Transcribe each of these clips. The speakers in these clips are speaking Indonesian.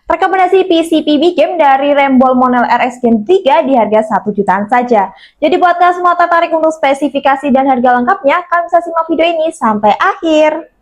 Rekomendasi PC PB game dari Rembol Monel RX Gen 3 di harga 1 jutaan saja. Jadi buat kalian semua tertarik untuk spesifikasi dan harga lengkapnya, kalian bisa simak video ini sampai akhir.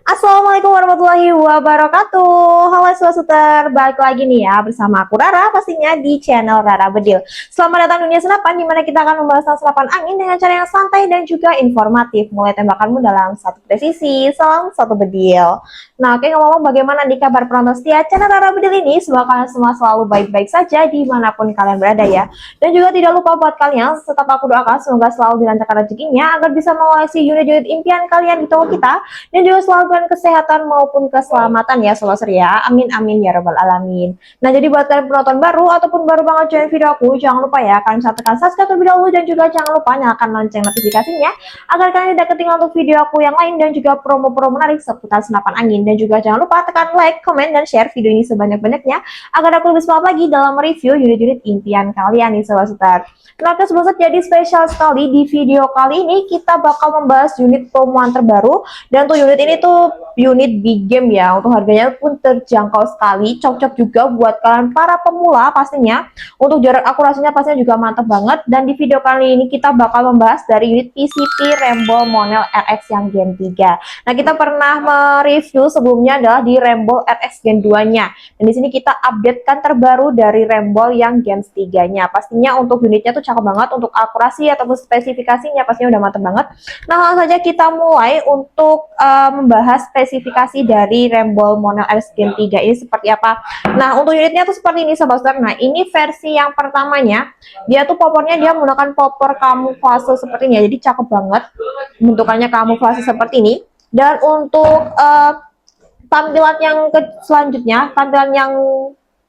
Assalamualaikum warahmatullahi wabarakatuh. Halo Swasuter, balik lagi nih ya bersama aku Rara, pastinya di channel Rara Bedil. Selamat datang dunia senapan, dimana kita akan membahas senapan angin dengan cara yang santai dan juga informatif. Mulai tembakanmu dalam satu presisi, salam satu bedil. Nah, oke, ngomong bagaimana nih kabar penonton setia channel Rara Bedil ini? Semoga kalian semua selalu baik-baik saja dimanapun kalian berada ya. Dan juga tidak lupa buat kalian, tetap aku doakan semoga selalu dilancarkan rezekinya agar bisa mengoleksi unit-unit impian kalian di toko kita, dan juga selalu kesehatan maupun keselamatan ya sobat ya, amin amin ya robbal alamin. Nah, jadi buat kalian penonton baru ataupun baru banget join video aku, jangan lupa ya kalian bisa tekan subscribe terlebih dahulu, dan juga jangan lupa nyalakan lonceng notifikasinya agar kalian tidak ketinggalan untuk video aku yang lain dan juga promo-promo menarik seputar senapan angin. Dan juga jangan lupa tekan like, comment, dan share video ini sebanyak-banyaknya agar aku lebih semangat lagi dalam mereview unit-unit impian kalian nih sobat setar. Nah, sobat, jadi spesial sekali di video kali ini kita bakal membahas unit promoan terbaru, dan untuk unit ini tuh unit big game ya, untuk harganya pun terjangkau sekali, cocok juga buat kalian para pemula pastinya. Untuk jarak akurasinya pastinya juga mantap banget. Dan di video kali ini kita bakal membahas dari unit PCP Rembol Monel RX yang Gen 3. Nah, kita pernah mereview sebelumnya adalah di Rembol RX Gen 2-nya. Dan di sini kita update kan terbaru dari Rembol yang Gen 3-nya. Pastinya untuk unitnya tuh cakep banget, untuk akurasi ataupun spesifikasinya pastinya udah mantap banget. Nah, langsung saja kita mulai untuk membahas spesifikasi dari Rembol Monel RX Gen 3 ini seperti apa. Nah, untuk unitnya tuh seperti ini sobat. Nah, ini versi yang pertamanya, dia tuh popornya dia menggunakan popor kamuflase seperti ini ya, jadi cakep banget bentukannya kamuflase seperti ini. Dan untuk tampilan yang selanjutnya, tampilan yang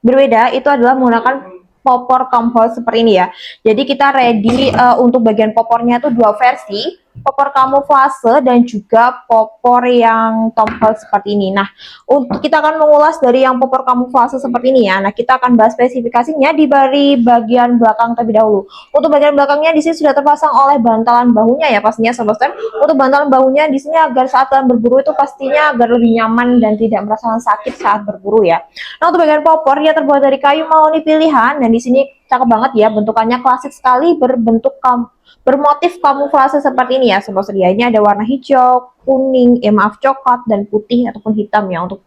berbeda itu adalah menggunakan popor tombol seperti ini ya. Jadi kita ready untuk bagian popornya tuh dua versi, popor kamuflase dan juga popor yang tombol seperti ini. Nah, untuk kita akan mengulas dari yang popor kamuflase seperti ini ya. Nah, kita akan bahas spesifikasinya di bagian belakang terlebih dahulu. Untuk bagian belakangnya di sini sudah terpasang oleh bantalan bahunya ya pastinya sobat. Untuk bantalan bahunya di sini agar saat kalian berburu itu pastinya agar lebih nyaman dan tidak merasakan sakit saat berburu ya. Nah, untuk bagian popor dia terbuat dari kayu mahoni pilihan, dan di sini cakep banget ya, bentukannya klasik sekali, bermotif kamuflase seperti ini ya sobat setia. Ini ada warna hijau, kuning, maaf coklat, dan putih ataupun hitam ya untuk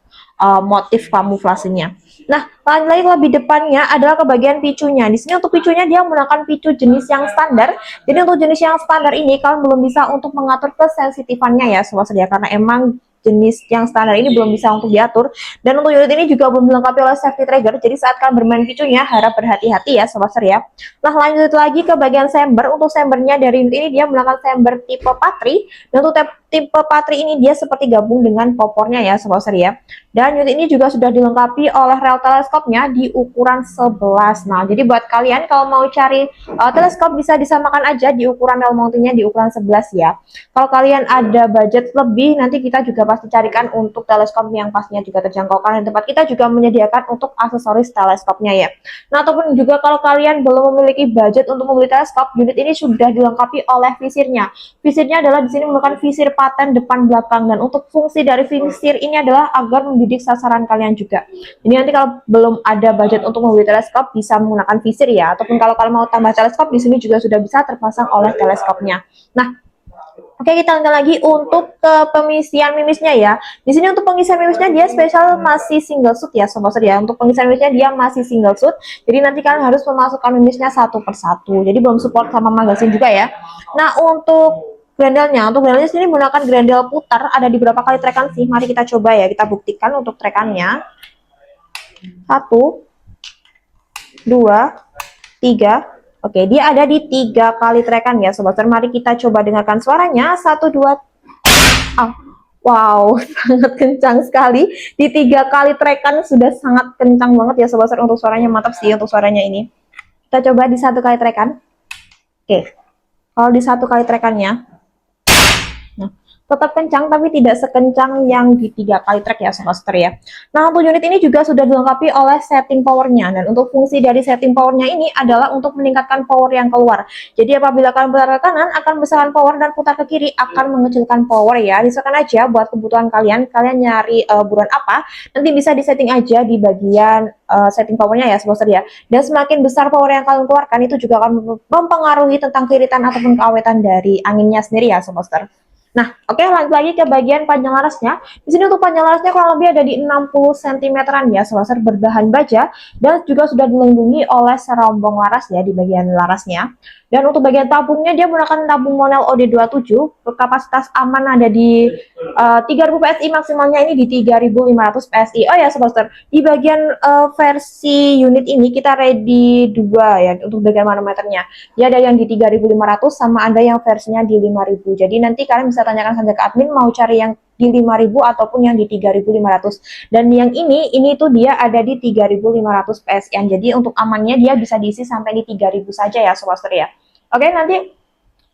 motif kamuflasenya. Nah, lanjut lagi lebih depannya adalah ke bagian picunya. Di sini untuk picunya dia menggunakan picu jenis yang standar. Jadi untuk jenis yang standar ini kalian belum bisa untuk mengatur kesensitifannya ya sobat setia, karena emang jenis yang standar ini belum bisa untuk diatur. Dan untuk unit ini juga belum dilengkapi oleh safety trigger, jadi saat kalian bermain picunya harap berhati-hati ya sobat ya. Nah, lanjut lagi ke bagian chamber. Untuk chambernya dari unit ini dia menggunakan chamber tipe Patri, dan untuk tipe Patri ini dia seperti gabung dengan popornya ya sobat ya. Dan unit ini juga sudah dilengkapi oleh rel teleskopnya di ukuran 11. Nah, jadi buat kalian kalau mau cari teleskop bisa disamakan aja di ukuran rel mountingnya di ukuran 11 ya. Kalau kalian ada budget lebih, nanti kita juga pasti carikan untuk teleskop yang pastinya juga terjangkau, karena tempat kita juga menyediakan untuk aksesoris teleskopnya ya. Nah, ataupun juga kalau kalian belum memiliki budget untuk membeli teleskop, unit ini sudah dilengkapi oleh visirnya. Visirnya adalah di sini menggunakan visir paten depan belakang, dan untuk fungsi dari visir ini adalah agar membidik sasaran kalian juga. Jadi nanti kalau belum ada budget untuk membeli teleskop bisa menggunakan visir ya, ataupun kalau kalian mau tambah teleskop di sini juga sudah bisa terpasang oleh teleskopnya. Nah, oke, kita lanjut lagi untuk ke pengisian mimisnya ya. Di sini untuk pengisian mimisnya dia spesial masih single shoot ya sobat ya. Untuk pengisian mimisnya dia masih single shoot. Jadi nanti kalian harus memasukkan mimisnya satu persatu. Jadi belum support sama magazine juga ya. Nah, untuk grandelnya sini menggunakan grendel putar. Ada di berapa kali trekan sih? Mari kita coba ya, kita buktikan untuk trekannya. 1, 2, 3. Oke, dia ada di 3 kali trekan ya sobat. Mari kita coba dengarkan suaranya. 1, 2. Oh, wow, sangat kencang sekali. Di 3 kali trekan sudah sangat kencang banget ya sobat. Untuk suaranya mantap sih untuk suaranya ini. Kita coba di 1 kali trekan. Oke, kalau di 1 kali trekannya, nah, tetap kencang tapi tidak sekencang yang di 3 kali track ya Sobat Master ya. Nah untuk unit ini juga sudah dilengkapi oleh setting powernya, dan untuk fungsi dari setting powernya ini adalah untuk meningkatkan power yang keluar. Jadi apabila kalian putar ke kanan akan besarkan power, dan putar ke kiri akan mengecilkan power ya. Disesuaikan aja buat kebutuhan kalian nyari buruan apa, nanti bisa disetting aja di bagian setting powernya ya Sobat Master ya. Dan semakin besar power yang kalian keluarkan itu juga akan mempengaruhi tentang keiritan ataupun keawetan dari anginnya sendiri ya Sobat Master. Nah, oke, lanjut lagi ke bagian panjang larasnya. Di sini untuk panjang larasnya kurang lebih ada di 60 cm ya, Sobat, berbahan baja, dan juga sudah dilindungi oleh serombong laras ya di bagian larasnya. Dan untuk bagian tabungnya dia menggunakan tabung Monel OD27, kapasitas aman ada di 3000 PSI, maksimalnya ini di 3500 PSI. Oh ya Sobat, di bagian versi unit ini kita ready 2 ya untuk bagian manometernya. Dia ada yang di 3500 sama ada yang versinya di 5000. Jadi nanti kalian bisa tanyakan saja ke admin mau cari yang di 5000 ataupun yang di 3500. Dan yang ini tuh dia ada di 3500 PSI. Jadi untuk amannya dia bisa diisi sampai di 3000 saja ya Sobat ya. Oke, nanti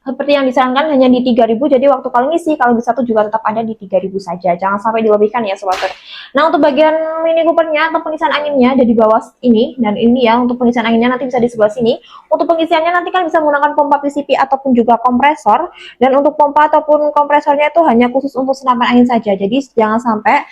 seperti yang disarankan hanya di 3000, jadi waktu kalian ngisi kalau bisa tuh juga tetap ada di 3000 saja, jangan sampai dilebihkan ya Sobat. Nah untuk bagian Mini Coopernya atau pengisian anginnya ada di bawah ini, dan ini ya untuk pengisian anginnya nanti bisa di sebelah sini. Untuk pengisiannya nanti kalian bisa menggunakan pompa PCP ataupun juga kompresor, dan untuk pompa ataupun kompresornya itu hanya khusus untuk senapan angin saja, jadi jangan sampai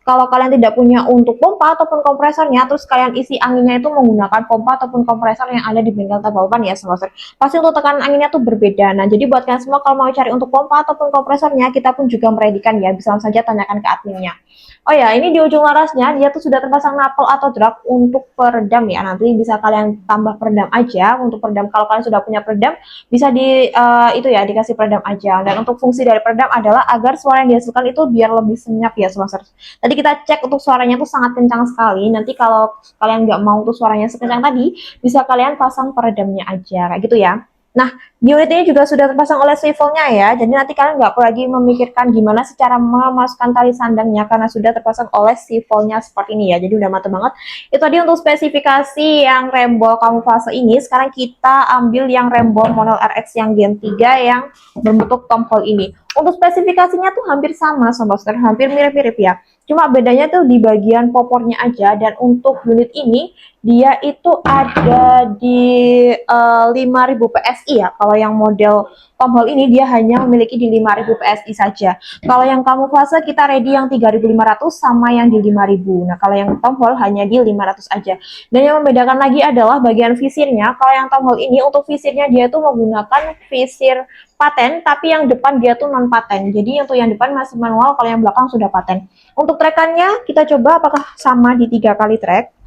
kalau kalian tidak punya untuk pompa ataupun kompresornya, terus kalian isi anginnya itu menggunakan pompa ataupun kompresor yang ada di bengkel tabal ban ya Sobat. Pasti untuk tekanan anginnya tuh berbeda. Nah, jadi buat kalian semua kalau mau cari untuk pompa ataupun kompresornya, kita pun juga meredikan ya. Bisa langsung saja tanyakan ke adminnya. Oh ya, ini di ujung larasnya dia tuh sudah terpasang napel atau drag untuk peredam ya. Nanti bisa kalian tambah peredam aja. Untuk peredam kalau kalian sudah punya peredam bisa di itu ya dikasih peredam aja. Dan untuk fungsi dari peredam adalah agar suara yang dihasilkan itu biar lebih senyap ya Sobat. Tadi kita cek untuk suaranya tuh sangat kencang sekali. Nanti kalau kalian nggak mau tuh suaranya sekencang tadi, bisa kalian pasang peredamnya aja kayak gitu ya. Nah, di unit ini juga sudah terpasang oleh swivelnya ya, jadi nanti kalian nggak perlu lagi memikirkan gimana secara memasukkan tali sandangnya karena sudah terpasang oleh swivelnya seperti ini ya, jadi udah mantap banget. Itu tadi untuk spesifikasi yang rembol kamuflase ini. Sekarang kita ambil yang rembol Monel RX yang Gen 3 yang berbentuk tombol ini. Untuk spesifikasinya tuh hampir sama Sobat, hampir mirip-mirip ya. Cuma bedanya tuh di bagian popornya aja, dan untuk unit ini dia itu ada di 5000 PSI ya. Kalau yang model tombol ini dia hanya memiliki di 5000 PSI saja. Kalau yang kamuflase kita ready yang 3500 sama yang di 5000. Nah, kalau yang tombol hanya di 500 aja. Dan yang membedakan lagi adalah bagian visirnya. Kalau yang tombol ini untuk visirnya dia tuh menggunakan visir paten, tapi yang depan dia tuh non paten. Jadi untuk yang depan masih manual, kalau yang belakang sudah paten. Untuk trekannya kita coba apakah sama di 3 kali trek.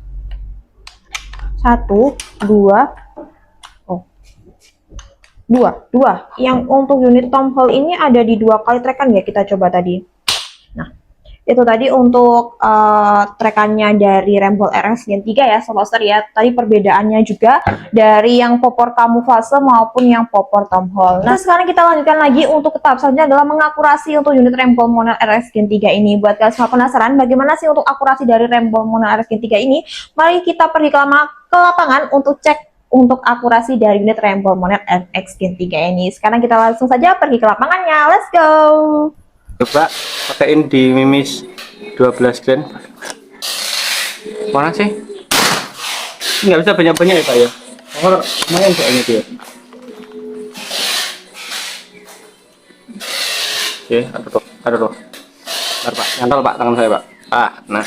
1, 2, oh, 2. Yang untuk unit tombol ini ada di 2 kali trekan ya, kita coba tadi. Nah, itu tadi untuk trekannya dari rembol RX Gen 3 ya Sobat ya. Tadi perbedaannya juga dari yang popor kamuflase maupun yang popor tombol. Nah, sekarang kita lanjutkan lagi untuk tahap selanjutnya adalah mengakurasi untuk unit rembol Monel RX Gen 3 ini. Buat kalian semua penasaran bagaimana sih untuk akurasi dari rembol Monel RX Gen 3 ini, mari kita pergi ke lapangan untuk cek untuk akurasi dari unit rembol Monel RX Gen 3 ini. Sekarang kita langsung saja pergi ke lapangannya. Let's go! Coba pakein di mimis 12 gen. Mana sih? Nggak bisa banyak-banyak ya Pak ya? Oh, lumayan soalnya dia. Oke, ada tuh. Bentar Pak, nyantol Pak tangan saya Pak. Ah, nah.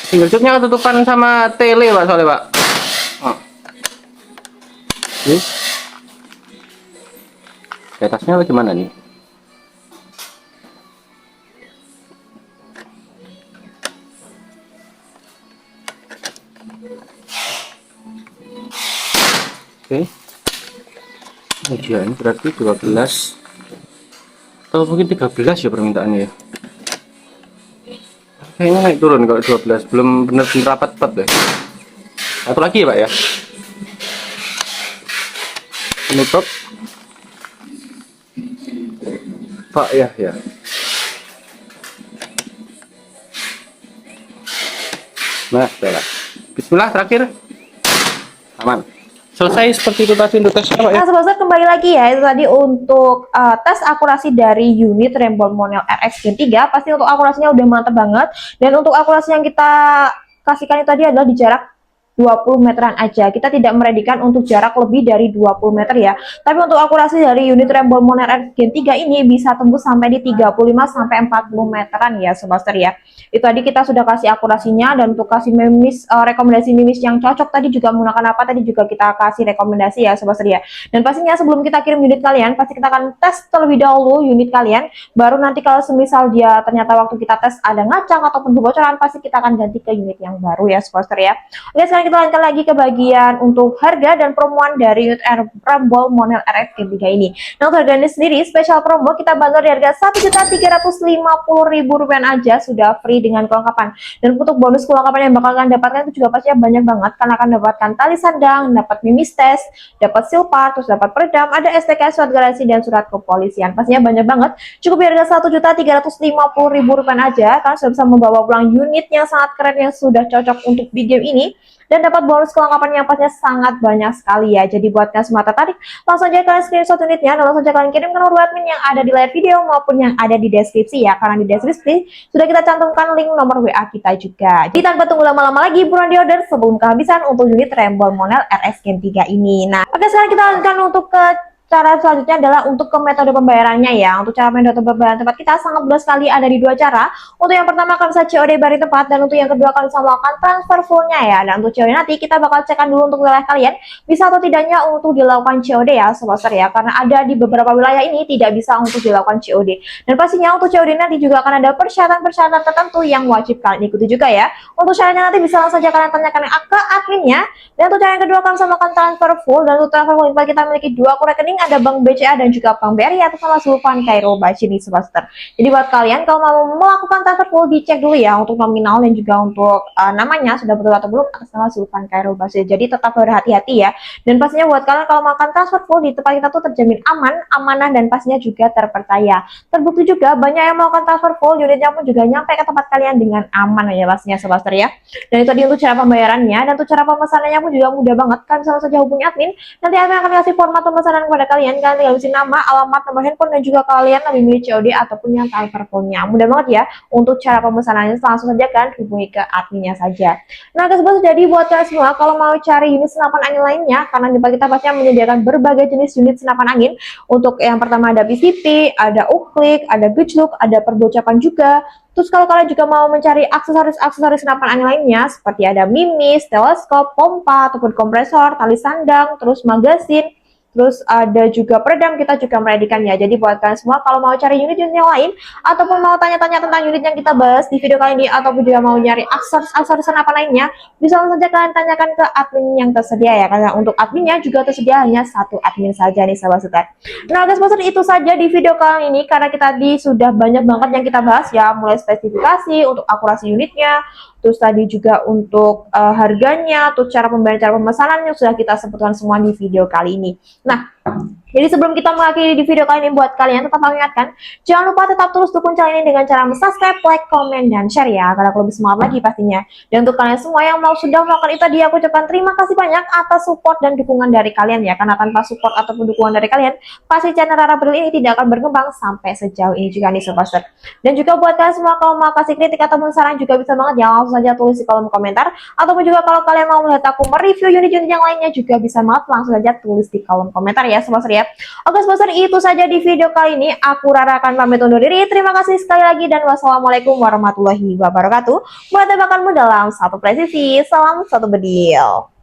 Tinggal cuknya ketutupan sama tele Pak soalnya Pak. Oh. Oke. Di atasnya gimana nih? Oke. Ini berarti 12 atau mungkin 13 ya permintaannya ya. Kayaknya naik turun kalau 12 belum benar-benar rapat deh. Satu lagi ya Pak ya. Penutup Pak ya. Nah, Bismillah terakhir. Aman. Selesai seperti itu tadi untuk tesnya Pak ya. Nah, sobat kembali lagi ya, itu tadi untuk tes akurasi dari unit Rembol Monel RX Gen 3. Pasti untuk akurasinya udah mantap banget. Dan untuk akurasi yang kita kasihkan itu tadi adalah di jarak 20 meteran aja. Kita tidak meredikan untuk jarak lebih dari 20 meter ya. Tapi untuk akurasi dari unit Rembol Monel RX Gen 3 ini bisa tembus sampai di 35 sampai 40 meteran ya, sobat ya. Itu tadi kita sudah kasih akurasinya, dan untuk kasih mimis, rekomendasi mimis yang cocok tadi juga menggunakan apa, tadi juga kita kasih rekomendasi ya, sobat ya. Dan pastinya sebelum kita kirim unit kalian, pasti kita akan tes terlebih dahulu unit kalian. Baru nanti kalau semisal dia ternyata waktu kita tes ada ngacak ataupun kebocoran, pasti kita akan ganti ke unit yang baru ya, sobat ya. Oke, sekarang kita lanjutkan lagi ke bagian untuk harga dan promoan dari unit Rembol Monel RX Gen 3 ini. Nah, untuk harganya sendiri spesial promo kita bandrol di harga Rp1.350.000 aja, sudah free dengan kelengkapan. Dan untuk bonus kelengkapan yang bakal kalian dapatkan itu juga pastinya banyak banget, karena akan dapatkan tali sandang, dapat mimis tes, dapat silpar, terus dapat peredam, ada STK, surat garansi, dan surat kepolisian. Pastinya banyak banget. Cukup di harga Rp1.350.000 aja, kalian sudah bisa membawa pulang unit yang sangat keren yang sudah cocok untuk video ini. Dan dapat bonus kelengkapan yang pastinya sangat banyak sekali ya. Jadi buat kalian semua tertarik, langsung aja kalian screenshot unitnya dan langsung aja kalian kirim ke nomor admin yang ada di layar video maupun yang ada di deskripsi ya. Karena di deskripsi sudah kita cantumkan link nomor WA kita juga. Jadi tanpa tunggu lama-lama lagi, buruan di order sebelum kehabisan untuk unit Rembol Monel RX Gen 3 ini. Nah, oke, sekarang kita lanjutkan untuk ke cara selanjutnya adalah untuk ke metode pembayarannya ya. Untuk cara metode pembayaran tempat kita sangat mudah sekali, ada di dua cara. Untuk yang pertama kalian bisa COD dari tempat, dan untuk yang kedua kalian bisa melakukan transfer fullnya ya. Dan untuk COD nanti kita bakal cekkan dulu untuk wilayah kalian bisa atau tidaknya untuk dilakukan COD ya, sobat ya. Karena ada di beberapa wilayah ini tidak bisa untuk dilakukan COD. Dan pastinya untuk COD nanti juga akan ada persyaratan-persyaratan tertentu yang wajib kalian ikuti juga ya. Untuk syaratnya nanti bisa langsung saja kalian tanyakan ke adminnya. Dan untuk cara yang kedua kalian bisa melakukan transfer full, dan untuk transfer full kita memiliki dua akun rekening, ada Bank BCA dan juga Bank BRI atas nama Sulfan Khairul Bashiri Sebaster. Jadi buat kalian kalau mau melakukan transfer full, dicek dulu ya untuk nominal dan juga untuk namanya sudah betul atau belum atas nama Sulfan Khairul Bashiri. Jadi tetap berhati-hati ya. Dan pastinya buat kalian kalau melakukan transfer full di tempat kita tuh terjamin aman, amanah, dan pastinya juga terpercaya. Terbukti juga banyak yang melakukan transfer full, unitnya pun juga nyampe ke tempat kalian dengan aman ya pastinya Sebaster ya. Dan itu tadi untuk cara pembayarannya, dan untuk cara pemesanannya pun juga mudah banget. Kalian bisa langsung saja hubungi admin. Nanti admin akan kasih format pemesanan kepada kalian tinggal isi nama, alamat, nomor handphone, dan juga kalian lebih milih COD ataupun yang transfer fullnya. Mudah banget ya untuk cara pemesanannya, langsung saja kan hubungi ke adminnya saja. Nah guys, jadi buat kalian semua kalau mau cari unit senapan angin lainnya, karena di kita pastinya menyediakan berbagai jenis unit senapan angin. Untuk yang pertama ada PCP, ada uklik, ada gejluk, ada perbocapan juga. Terus kalau kalian juga mau mencari aksesoris senapan angin lainnya, seperti ada mimis, teleskop, pompa, ataupun kompresor, tali sandang, terus magasin, terus ada juga peredam, kita juga meredikannya. Jadi buat kalian semua kalau mau cari unit-unit yang lain ataupun mau tanya-tanya tentang unit yang kita bahas di video kali ini, ataupun juga mau nyari aksesoris senapan lainnya, bisa langsung saja kalian tanyakan ke admin yang tersedia ya. Karena untuk adminnya juga tersedia hanya satu admin saja nih sahabat setar. Nah guys, itu saja di video kali ini, karena kita tadi sudah banyak banget yang kita bahas ya, mulai spesifikasi untuk akurasi unitnya, terus tadi juga untuk harganya, terus cara pembayaran, cara pemesanan yang sudah kita sebutkan semua di video kali ini. Nah, jadi sebelum kita mengakhiri di video kali ini, buat kalian tetap mengingatkan, jangan lupa tetap terus dukung channel ini dengan cara subscribe, like, komen, dan share ya, karena aku lebih semangat lagi pastinya. Dan untuk kalian semua yang sudah melakukan itu tadi, aku ucapkan terima kasih banyak atas support dan dukungan dari kalian ya, karena tanpa support ataupun dukungan dari kalian, pasti channel Rara Bril ini tidak akan berkembang sampai sejauh ini juga nih Sobat. Dan juga buat kalian semua kalau mau kasih kritik ataupun saran juga bisa banget ya, langsung saja tulis di kolom komentar, ataupun juga kalau kalian mau melihat aku mereview unit-unit yang lainnya juga bisa banget langsung saja tulis di kolom komentar ya Sobat ya. Oke Sobat, itu saja di video kali ini. Aku Rara akan pamit undur diri. Terima kasih sekali lagi dan wassalamualaikum warahmatullahi wabarakatuh. Buat tebakanmu dalam satu presisi, salam satu bedil.